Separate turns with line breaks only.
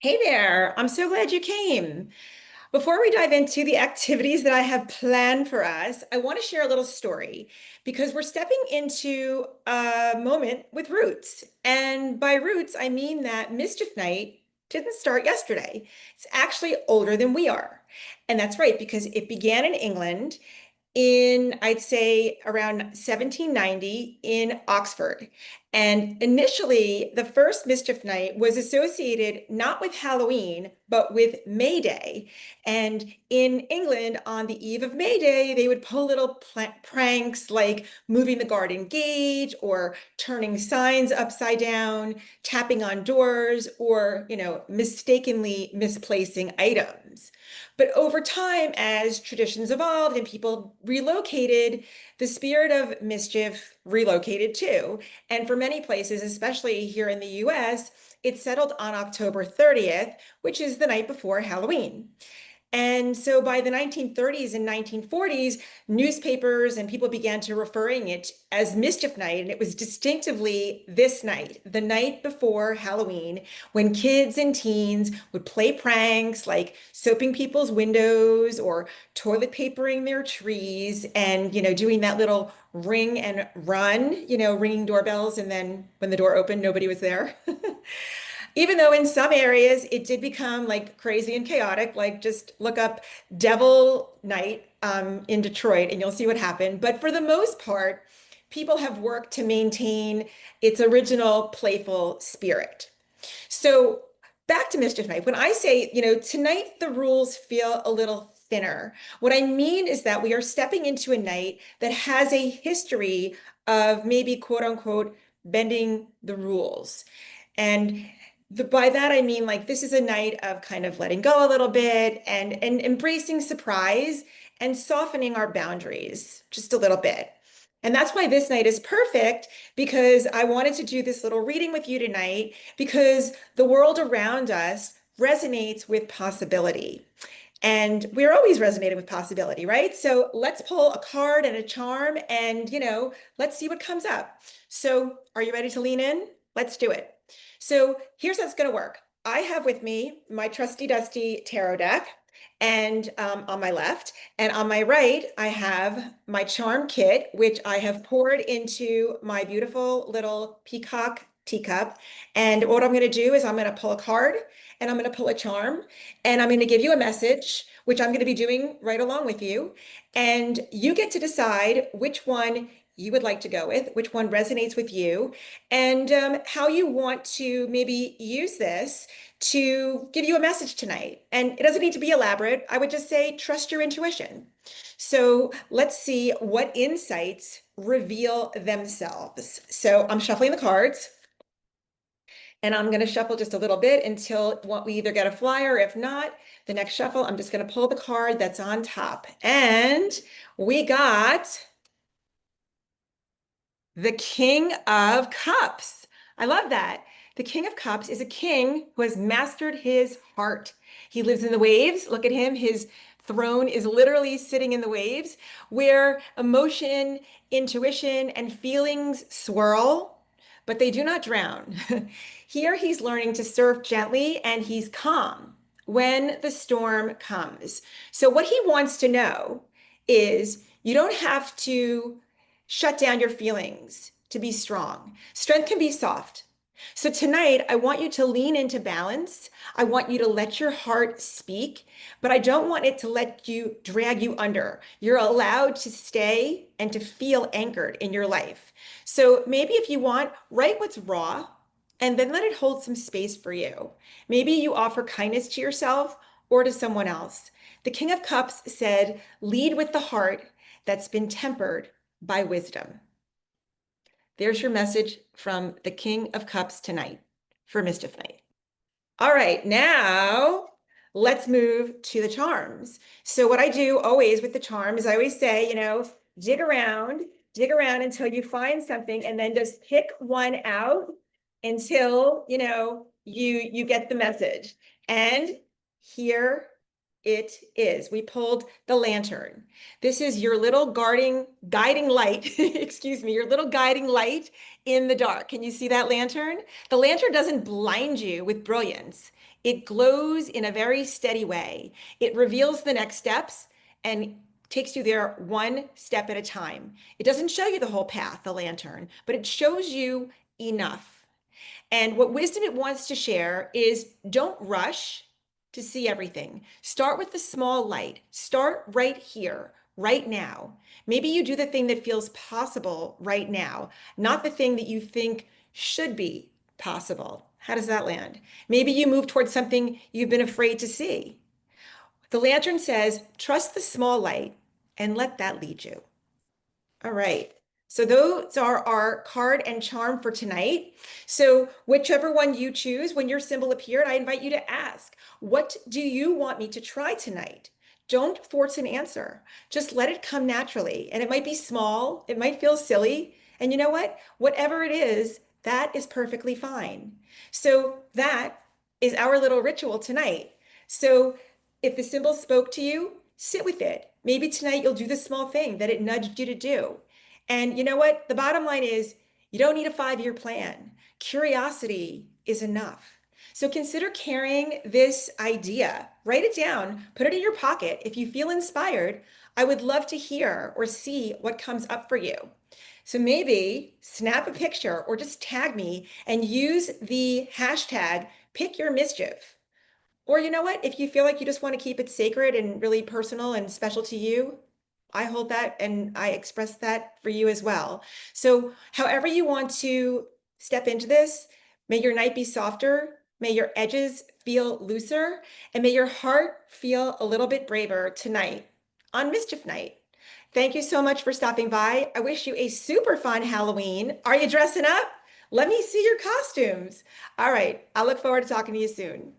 Hey there, I'm so glad you came. Before we dive into the activities that I have planned for us, I want to share a little story because we're stepping into a moment with roots. And by roots, I mean that Mischief Night didn't start yesterday. It's actually older than we are. And that's right, because it began in England in, I'd say, around 1790 in Oxford. And initially, the first Mischief Night was associated not with Halloween, but with May Day. And in England, on the eve of May Day, they would pull little pranks like moving the garden gate or turning signs upside down, tapping on doors, or, mistakenly misplacing items. But over time, as traditions evolved and people relocated, the spirit of mischief relocated too. And for many places, especially here in the US, it settled on October 30th, which is the night before Halloween. And so by the 1930s and 1940s, newspapers and people began to referring it as Mischief Night. And it was distinctively this night, the night before Halloween, when kids and teens would play pranks like soaping people's windows or toilet papering their trees and, doing that little ring and run, ringing doorbells. And then when the door opened, nobody was there. Even though in some areas it did become like crazy and chaotic, like just look up Devil Night in Detroit and you'll see what happened. But for the most part, people have worked to maintain its original playful spirit. So back to Mischief Night. When I say, tonight the rules feel a little thinner, what I mean is that we are stepping into a night that has a history of maybe quote unquote bending the rules. And by that I mean like this is a night of kind of letting go a little bit and embracing surprise and softening our boundaries just a little bit. And that's why this night is perfect because I wanted to do this little reading with you tonight because the world around us resonates with possibility. And we're always resonating with possibility, right? So let's pull a card and a charm and, let's see what comes up. So are you ready to lean in? Let's do it. So here's how it's going to work. I have with me my trusty dusty tarot deck and on my left, and on my right, I have my charm kit, which I have poured into my beautiful little peacock teacup. And what I'm going to do is I'm going to pull a card and I'm going to pull a charm and I'm going to give you a message, which I'm going to be doing right along with you. And you get to decide which one you would like to go with, which one resonates with you, and how you want to maybe use this to give you a message tonight. And it doesn't need to be elaborate. I would just say, trust your intuition. So let's see what insights reveal themselves. So I'm shuffling the cards. And I'm going to shuffle just a little bit until we either get a flyer. If not, the next shuffle, I'm just going to pull the card that's on top. And we got the King of Cups. I love that. The King of Cups is a king who has mastered his heart. He lives in the waves. Look at him. His throne is literally sitting in the waves where emotion, intuition, and feelings swirl, but they do not drown. Here he's learning to surf gently and he's calm when the storm comes. So, what he wants to know is you don't have to shut down your feelings to be strong. Strength can be soft. So tonight, I want you to lean into balance. I want you to let your heart speak, but I don't want it to let you drag you under. You're allowed to stay and to feel anchored in your life. So maybe if you want, write what's raw and then let it hold some space for you. Maybe you offer kindness to yourself or to someone else. The King of Cups said, lead with the heart that's been tempered by wisdom. There's your message from the King of Cups tonight for Mischief Night. All right, now let's move to the charms. So what I do always with the charm is I always say, dig around until you find something and then just pick one out until, you get the message. And here it is. We pulled the lantern. This is your little guiding light, excuse me, your little guiding light in the dark. Can you see that lantern? The lantern doesn't blind you with brilliance. It glows in a very steady way. It reveals the next steps and takes you there one step at a time. It doesn't show you the whole path, the lantern, but it shows you enough. And what wisdom it wants to share is don't rush to see everything. Start with the small light. Start right here, right now. Maybe you do the thing that feels possible right now, not the thing that you think should be possible. How does that land? Maybe you move towards something you've been afraid to see. The lantern says, trust the small light and let that lead you. All right. So those are our card and charm for tonight. So whichever one you choose, when your symbol appeared, I invite you to ask, what do you want me to try tonight? Don't force an answer. Just let it come naturally. And it might be small, it might feel silly. And you know what? Whatever it is, that is perfectly fine. So that is our little ritual tonight. So if the symbol spoke to you, sit with it. Maybe tonight you'll do the small thing that it nudged you to do. And you know what? The bottom line is you don't need a 5-year plan. Curiosity is enough. So consider carrying this idea. Write it down, put it in your pocket. If you feel inspired, I would love to hear or see what comes up for you. So maybe snap a picture or just tag me and use the hashtag pick your mischief. Or you know what? If you feel like you just want to keep it sacred and really personal and special to you, I hold that and I express that for you as well. So however you want to step into this, may your night be softer, may your edges feel looser, and may your heart feel a little bit braver tonight on Mischief Night. Thank you so much for stopping by. I wish you a super fun Halloween. Are you dressing up? Let me see your costumes. All right, I look forward to talking to you soon.